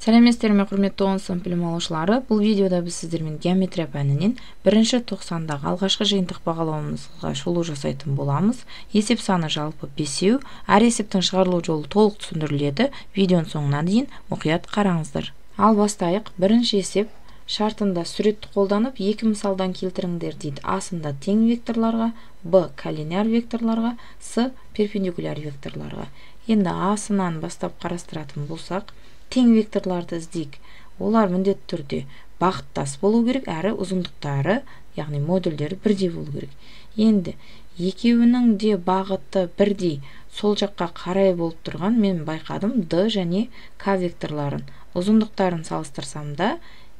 Сәлеметсіздер ме, құрметті 10 сынып білім алушылары. Бұл видеода біз сіздермен геометрия пәнінен бірінші тоқсандағы алғашқы жиынтық бағалауымызға шолу жасайтын боламыз. Есеп саны жалпы 5, әр есептің шығарылу жолы толық түсіндіріледі. Видеоның соңына дейін мұқият қараңыздар. Ал бастайық. Бірінші есеп шартында суретті қолданып, екі мысалдан келтіріңдер дейді. А-сында тең векторларға, Б коллинияр векторларға, С перпендикуляр векторларға. Енді А-сынан бастап қарастыратын болсақ, тең векторларды іздейік. Олар міндетті түрде бағыттас болу керек, әрі ұзындықтары, яғни модульдері бірдей болу керек. Енді екеуінің де бағыты бірдей сол жаққа қарай болып тұрған мен байқадым. Д және К векторларын ұзындықтарын салыстырсам да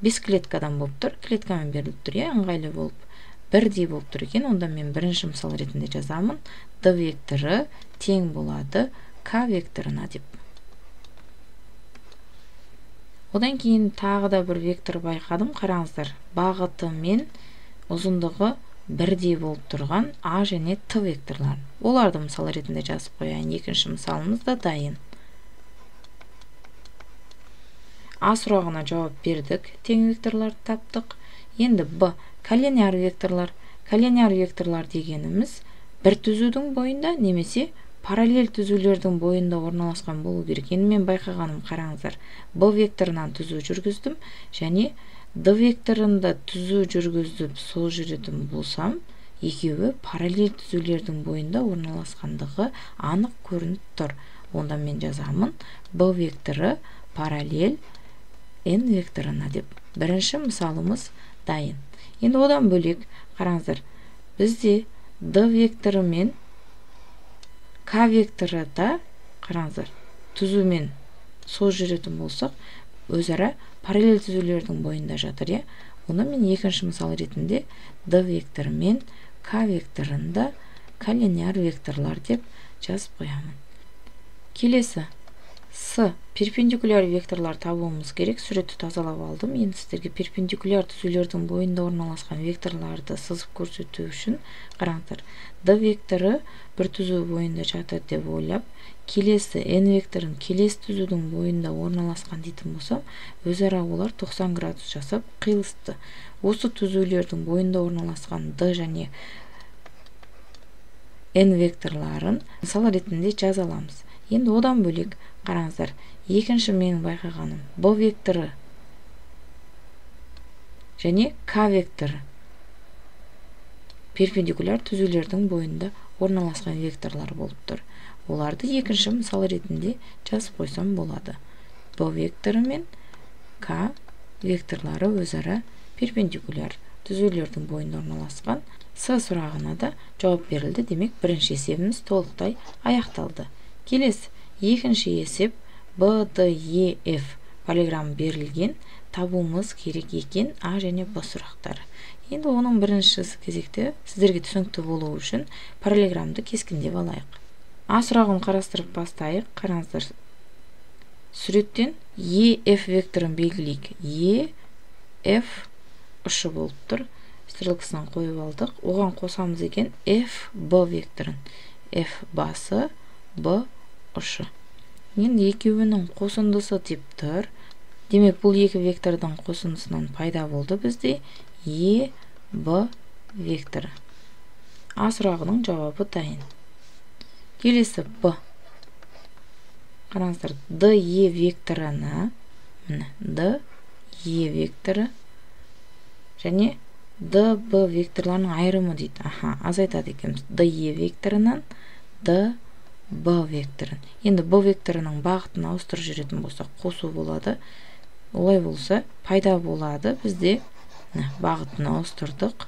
5 клеткадан болып тұр. Клеткамен беріліп тұр, ыңғайлы болып бірдей болып тұр екен. Онда мен бірінші мысал ретінде жазамын. Д векторы тең болады К векторына деп. Одан кейін тағы да бір вектор байқадым. Қараңыздар, бағыты мен ұзындығы бірдей болып тұрған А және Т векторлар. Оларды мысал ретінде жазып қояйын. Екінші мысалымыз да дайын. А сұрағына жауап бердік. Тең векторларды таптық. Енді Б коллинияр векторлар. Коллинияр векторлар дегеніміз бір түзудің бойында немесе параллель түзулердің бойында орналасқан болу керек. Енді мен байқағаным, қараңыздар, Б векторынан түзу жүргіздім және Д векторында түзу жүргізіп сол жүретін болсам, екеуі параллель түзулердің бойында орналасқандығы анық көрініп тұр. Онда мен жазамын Б векторы параллель Н векторына деп. Бірінші мысалымыз дайын. Енді одан бөлек, қараңыздар, бізде Д векторы мен К векторы да, қараңыздар, түзумен сол жүретін болсақ, өзара параллель түзулердің бойында жатыр. Оны мен екінші мысал ретінде Д векторы мен К векторында коллинияр векторлар деп жазып қоямын. Келесі С перпендикуляр векторлар табуымыз керек. Суретті тазалап алдым. Енді сіздерге перпендикуляр түзулердің бойында орналасқан векторларды сызып көрсету үшін, қараңыздар, Д векторы бір түзу бойында жатыр деп ойлап, келесі Н векторын келесі түзудің бойында орналасқан дейтін болсам, өзара олар 90 градус жасап қиылысты. Осы түзулердің бойында орналасқан Д және Н векторларын мысал ретінде жаза аламыз. Енді одан бөлек, қараңыздар, екінші менің байқағаным Б векторы және К векторы перпендикуляр түзулердің бойында орналасқан векторлар болып тұр. Оларды екінші мысал ретінде жазып қойсам болады. Б векторы мен К векторлары өзара перпендикуляр түзулердің бойында орналасқан. С сұрағына да жауап берілді. Демек, бірінші есебіміз толықтай аяқталды. Келесі екінші есеп БДЕФ параллелограмм берілген, табуымыз керек екен А және Б сұрақтары. Енді оның бірінші кезекте сіздерге түсінікті болу үшін параллелограммды кескіндеп алайық. А сұрағын қарастырып бастайық. Қараңыздар, суреттен ЕФ векторын белгілейік. ЕФ ұшы болып тұр. Стрелкасынан қойып алдық. Оған қосамыз екен FB векторын. F басы, Б ұшы. Енді екеуінің қосындысы деп тұр. Демек, бұл екі вектордың қосындысынан пайда болды бізде ЕБ векторы. А сұрағының жауабы дайын. Келесі Б. Қараңыздар, ДЕ векторына ДЕ векторы және ДБ векторларының айырымы дейді. Азайтады екенбіз. ДЕ векторынан ДБ векторын. Енді Б векторының бағытын ауыстырып жүретін болсақ, қосу болады. Олай болса, пайда болады. Бізде бағытын ауыстырдық.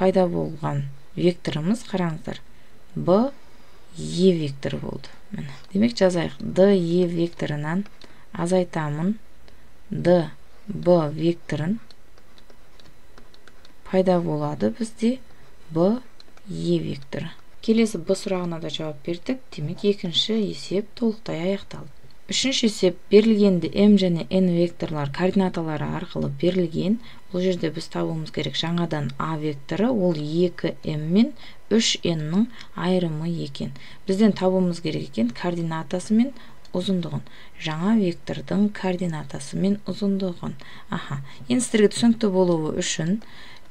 Пайда болған векторымыз, қараңыздар, Б Е векторы болды. Демек, жазайық. ДЕ векторынан азайтамын ДБ векторын. Пайда болады бізде Б Е векторы. Келесі Б сұрағына да жауап бердік. Демек, екінші есеп толықтай аяқталды. Үшінші есеп берілгенде М және Н векторлар координаталары арқылы берілген. Бұл жерде біз табуымыз керек жаңадан А векторы, ол 2М мен 3Ннің айырымы екен. Бізден табуымыз керек екен координатасы мен ұзындығын. Жаңа вектордың координатасы мен ұзындығын. Енді сіздерге түсінікті болуы үшін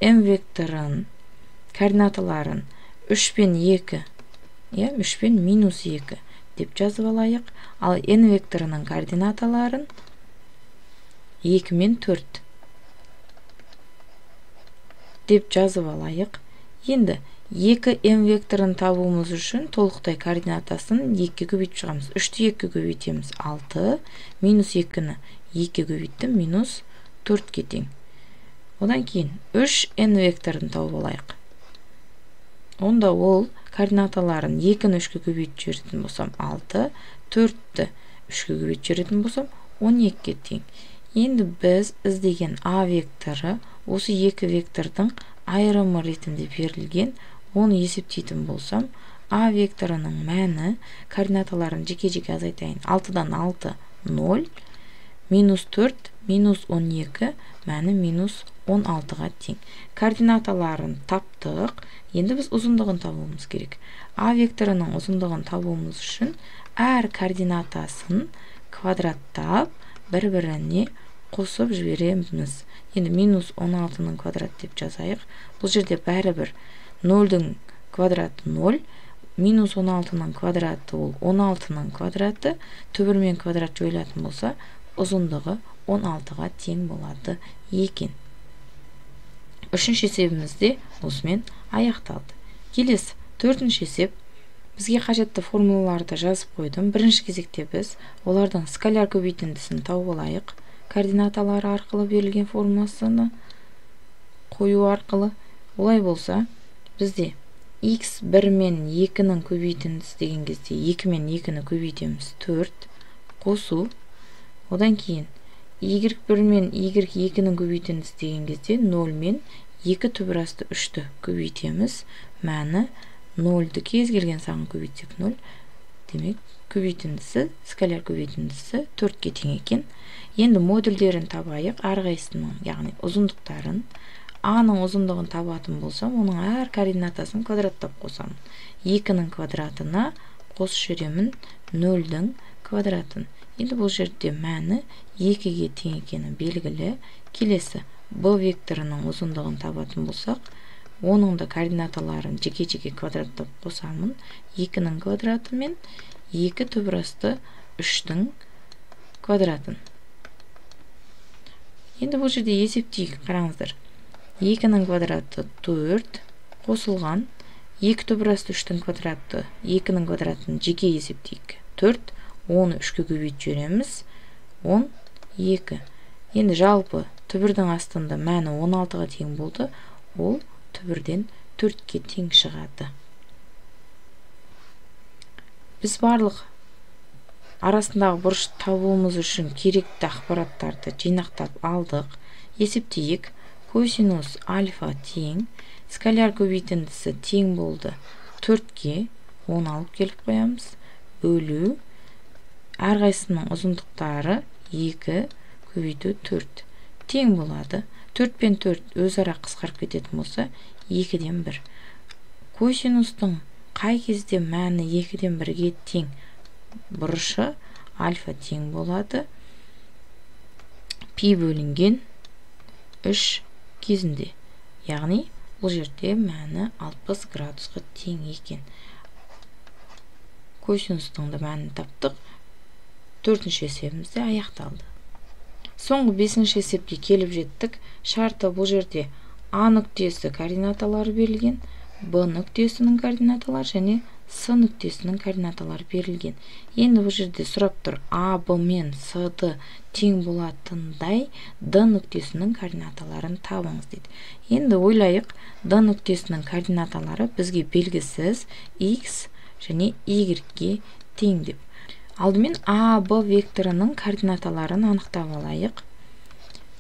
m векторын координаталарын 3 пен 2, 3 пен -2 деп жазып алайық. Ал n векторының координаталарын 2 мен 4 деп жазып алайық. Енді 2m векторын табуымыз үшін толықтай координатасын 2-ге көбейтіп шығамыз. 3-ті 2-ге көбейтеміз 6, -2-ні 2-ге көбейттім, -4-ке тең. Одан кейін 3n векторын тауып алайық. Онда ол координаталарын 2-ні 3-ге көбейтіп жіберетін болсам 6, 4-ті 3-ге көбейтіп жіберетін болсам 12-ке тең. Енді біз іздеген a векторы осы 2 вектордың айырымы ретінде берілген. Оны есептейтін болсам, a векторының мәні, координаталарын жеке-жеке азайтайын. 6-дан 6 0, -4, -12, мәні -16-ға тең. Координаталарын таптық. Енді біз ұзындығын табуымыз керек. a векторының ұзындығын табуымыз үшін әр координатасын квадраттап бір-біріне қосып жібереміз. Енді -16-ның квадрат деп жазайық. Бұл жерде бәрібір 0-дің квадраты 0, -16-ның квадраты ол 16-ның квадраты, түбірмен квадрат жойылатын болса, ұзындығы 16-ға тең болады екен. Үшінші есебіміз де осымен аяқталды. Келесі, төртінші есеп. Бізге қажетті формулаларды жазып қойдым. Бірінші кезекте біз олардың скаляр көбейтіндісін тауып алайық. Координаталары арқылы берілген формуласыны қою арқылы. Олай болса, бізде x1 мен 2-ның көбейтіндісі деген кезде 2 мен 2-ні көбейтеміз 4, қосу. Одан кейін y1 мен y2-ның көбейтіндісі деген кезде 0 мен 2 түбірасты 3-ті көбейтеміз. Мәні 0-ді кез келген санға көбейтсек 0. Демек, көбейтіндісі, скаляр көбейтіндісі 4-ке тең екен. Енді модульдерін табайық, әрқайсының, яғни ұзындықтарын. a-ның ұзындығын табатын болсам, оның әр координатасын квадраттап қосамын. 2-ның квадратына қосып жіберемін 0-дің квадратын. Енді бұл жерде мәні 2-ге тең екені белгілі. Келесі, b векторының ұзындығын табатын болсақ, оның да координаталарын жеке-жеке квадраттап қосамын. 2-ның квадраты мен 2 түбірасты 3-дің квадратын. Енді бұл жерде есептейік, қараңыздар. 2-ның квадраты 4, қосылған 2 түбірасты 3-дің квадраты, 2-ның квадратын жеке есептейік. 4, 10-ны 3-ге көбейтіп жібереміз, 12. Енді жалпы түбірдің астында мәні 16-ға тең болды, ол түбірден 4-ке тең шығады. Біз барлық арасындағы бұрыш табуымыз үшін керекті ақпараттарды жинақтап алдық. Есептейік. Косинус альфа тең, скаляр көбейтіндісі тең болды 4-ке, 10 алып келіп қоямыз. Бөлу, әрқайсының ұзындықтары 2 көбейту 4 тең болады. 4 пен 4 өзара қысқарып кететін болса, 2-ден 1. Косинустың қай кезде мәні 2-ден 1-ге тең? Бұрышы альфа тең болады. Пи бөлінген 3 кезінде. Яғни, бұл жерде мәні 60 градусқа тең екен. Косинустың да мәнін таптық. 4-ші есебімізде аяқталды. Соңғы 5-ші есепке келіп жеттік. Шарты бұл жерде А нүктесі координаталары берілген, Б нүктесінің координаталары және С нүктесінің координаталары берілген. Енді бұл жерде сұрап тұр, А, Б мен С-ды тең болатындай Д нүктесінің координаталарын табыңыз дейді. Енді ойлайық, Д нүктесінің координаталары бізге белгісіз X және Y-ге тең деп. Алдымен А, Б векторының координаталарын анықтап алайық.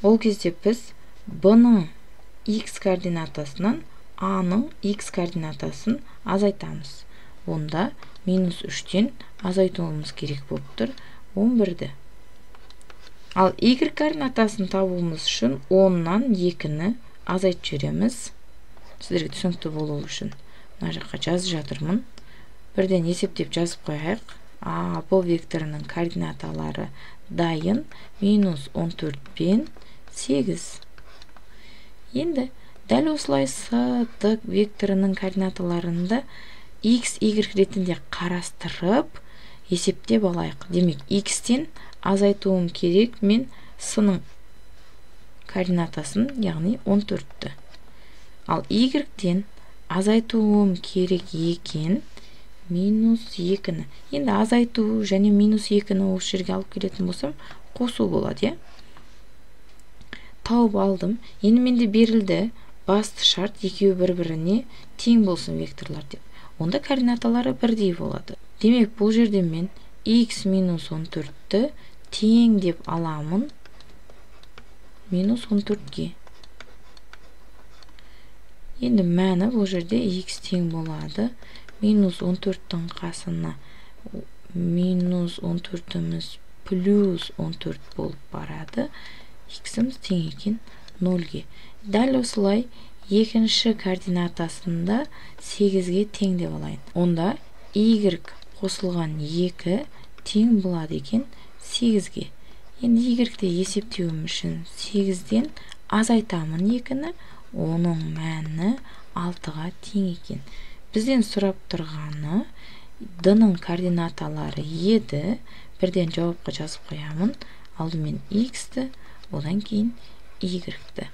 Ол кезде біз Б-ның X координатасынан А-ның X координатасын азайтамыз. Онда -3-тен азайтуымыз керек болып тұр 11-ді. Ал Y координатасын табуымыз үшін 10-нан 2-ні азайтып жібереміз. Сіздерге түсінікті болу үшін мына жаққа жазып жатырмын. Бірден есептеп жазып қояйық. бұл векторының координаталары дайын -14 пен 8. Енді дәл осылай с векторының координаталарында x, y ретінде қарастырып есептеп алайық. Демек, x-тен азайтуым керек мен с-ның координатасын, яғни 14-ті. Ал y-тен азайтуым керек екен -2-ні. Енді азайту және -2-ні осы жерге алып келетін болсам, қосу болады, тауып алдым. Енді менде берілді басты шарт екеуі бір-біріне тең болсын векторлар деп. Онда координаталары бірдей болады. Демек, бұл жерде мен x -14-ті тең деп аламын -14-ге. Енді мәні бұл жерде x тең болады. -14-тің қасына -14-іміз +14 болып барады. X-іміз тең екен 0-ге. Дәл осылай екінші координатасында 8-ге тең деп алайын. Онда y қосылған 2 тең болады екен 8-ге. Енді y-ді есептеуім үшін 8-ден азайтамын 2-ні, оның мәні 6-ға тең екен. Бізден сұрап тұрғаны d-ның координаталары еді. Бірден жауапқа жазып қоямын. Алдымен x-ті, одан кейін y-ті.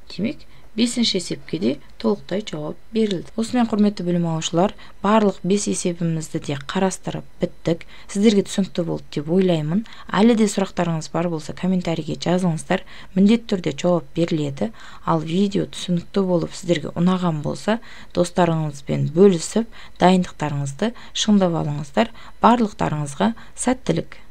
Демек, 5-ші есепке де толықтай жауап берілді. Осымен құрметті білім алушылар, барлық 5 есебімізді де қарастырып біттік. Сіздерге түсінікті болды деп ойлаймын. Әлі де сұрақтарыңыз бар болса, комментарийге жазыңыздар. Міндетті түрде жауап беріледі. Ал видео түсінікті болып сіздерге ұнаған болса, достарыңызбен бөлісіп, дайындықтарыңызды шыңдап алыңыздар. Барлықтарыңызға сәттілік.